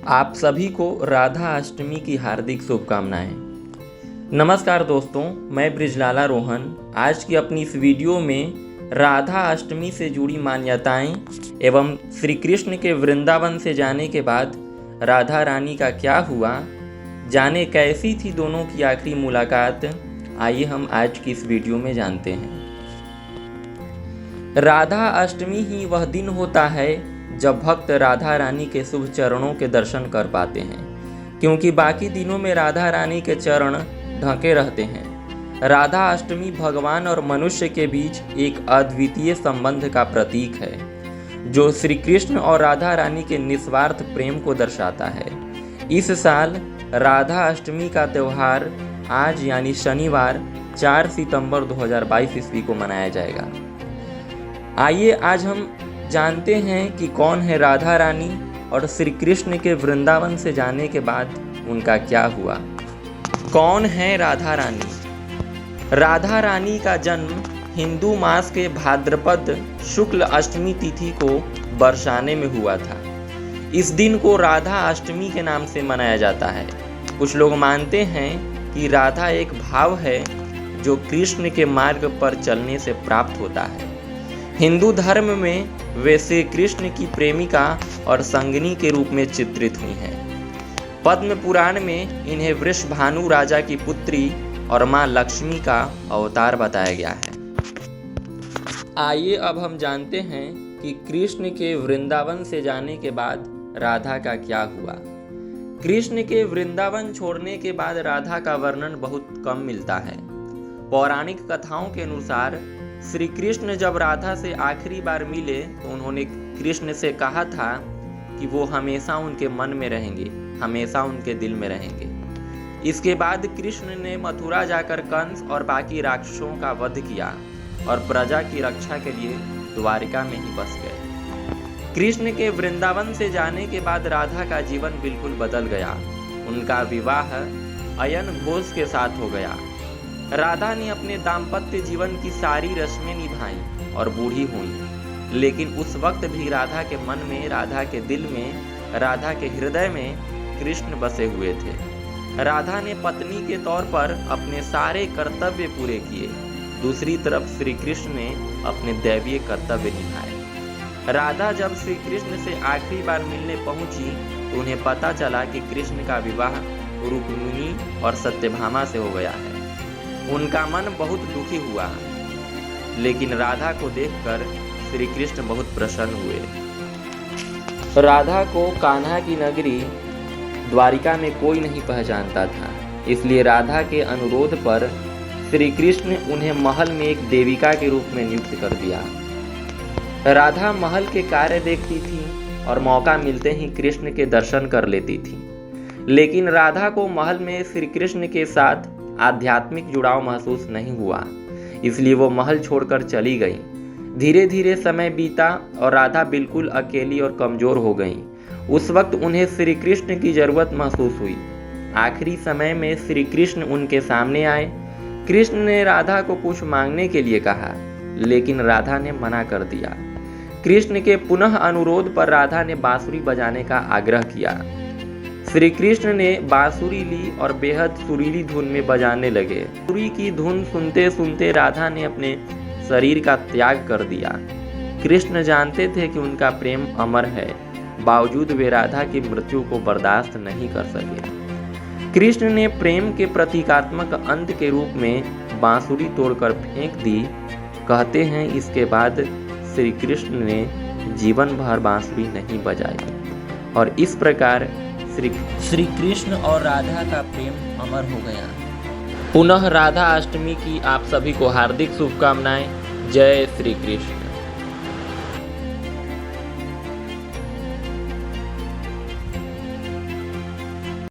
आप सभी को राधा अष्टमी की हार्दिक शुभकामनाएं। नमस्कार दोस्तों, मैं ब्रिजलाला रोहन आज की अपनी इस वीडियो में राधा अष्टमी से जुड़ी मान्यताएं एवं श्री कृष्ण के वृंदावन से जाने के बाद राधा रानी का क्या हुआ, जाने कैसी थी दोनों की आखिरी मुलाकात, आइए हम आज की इस वीडियो में जानते हैं। राधा अष्टमी ही वह दिन होता है जब भक्त राधा रानी के शुभ चरणों के दर्शन कर पाते हैं, क्योंकि बाकी दिनों में राधा रानी के चरण ढके रहते हैं। राधा अष्टमी भगवान और मनुष्य के बीच एक अद्वितीय संबंध का प्रतीक है, जो श्री कृष्ण और राधा रानी के निस्वार्थ प्रेम को दर्शाता है। इस साल राधा अष्टमी का त्यौहार आज यानी शनिवार 4 सितंबर 2022 ईस्वी को मनाया जाएगा। आइए आज हम जानते हैं कि कौन है राधा रानी और श्री कृष्ण के वृंदावन से जाने के बाद उनका क्या हुआ। कौन है राधा रानी? राधा रानी का जन्म हिंदू मास के भाद्रपद शुक्ल अष्टमी तिथि को बरसाने में हुआ था। इस दिन को राधा अष्टमी के नाम से मनाया जाता है। कुछ लोग मानते हैं कि राधा एक भाव है जो कृष्ण के मार्ग पर चलने से प्राप्त होता है। हिंदू धर्म में वे श्री कृष्ण की प्रेमिका और संगिनी के रूप में चित्रित हुई हैं। पद्म पुराण में इन्हें वृषभानु राजा की पुत्री और मां लक्ष्मी का अवतार बताया गया है। आइए अब हम जानते हैं कि कृष्ण के वृंदावन से जाने के बाद राधा का क्या हुआ। कृष्ण के वृंदावन छोड़ने के बाद राधा का वर्णन बहुत कम मिलता है। पौराणिक कथाओं के अनुसार श्री कृष्ण जब राधा से आखिरी बार मिले तो उन्होंने कृष्ण से कहा था कि वो हमेशा उनके मन में रहेंगे, हमेशा उनके दिल में रहेंगे। इसके बाद कृष्ण ने मथुरा जाकर कंस और बाकी राक्षसों का वध किया और प्रजा की रक्षा के लिए द्वारिका में ही बस गए। कृष्ण के वृंदावन से जाने के बाद राधा का जीवन बिल्कुल बदल गया। उनका विवाह अयन घोष के साथ हो गया। राधा ने अपने दाम्पत्य जीवन की सारी रस्में निभाई और बूढ़ी हुई, लेकिन उस वक्त भी राधा के मन में, राधा के दिल में, राधा के हृदय में कृष्ण बसे हुए थे। राधा ने पत्नी के तौर पर अपने सारे कर्तव्य पूरे किए। दूसरी तरफ श्री कृष्ण ने अपने दैवीय कर्तव्य निभाए। राधा जब श्री कृष्ण से आखिरी बार मिलने पहुंची तो उन्हें पता चला कि कृष्ण का विवाह रुक्मिणी और सत्यभामा से हो गया है। उनका मन बहुत दुखी हुआ, लेकिन राधा को देखकर श्री कृष्ण बहुत प्रसन्न हुए। राधा को कान्हा की नगरी द्वारिका में कोई नहीं पहचानता था, इसलिए राधा के अनुरोध पर श्री कृष्ण उन्हें महल में एक देविका के रूप में नियुक्त कर दिया। राधा महल के कार्य देखती थी और मौका मिलते ही कृष्ण के दर्शन कर लेती थी, लेकिन राधा को महल में श्री कृष्ण के साथ आध्यात्मिक जुड़ाव महसूस नहीं हुआ, इसलिए वो महल छोड़कर चली गई। धीरे धीरे समय बीता और राधा बिल्कुल अकेली और कमजोर हो गई। उस वक्त उन्हें श्री कृष्ण की जरूरत महसूस हुई। आखिरी समय में श्री कृष्ण उनके सामने आए। कृष्ण ने राधा को कुछ मांगने के लिए कहा, लेकिन राधा ने मना कर दिया। कृष्ण के पुनः अनुरोध पर राधा ने बांसुरी बजाने का आग्रह किया। श्री कृष्ण ने बांसुरी ली और बेहद सुरीली धुन में बजाने लगे। बांसुरी की धुन सुनते सुनते राधा ने अपने शरीर का त्याग कर दिया। कृष्ण जानते थे कि उनका प्रेम अमर है, बावजूद वे राधा की मृत्यु को बर्दाश्त नहीं कर सके। कृष्ण ने प्रेम के प्रतीकात्मक अंत के रूप में बांसुरी तोड़कर फेंक दी। कहते हैं इसके बाद श्री कृष्ण ने जीवन भर बांसुरी नहीं बजाई और इस प्रकार श्री कृष्ण और राधा का प्रेम अमर हो गया। पुनः राधा अष्टमी की आप सभी को हार्दिक शुभकामनाएं। जय श्री कृष्ण।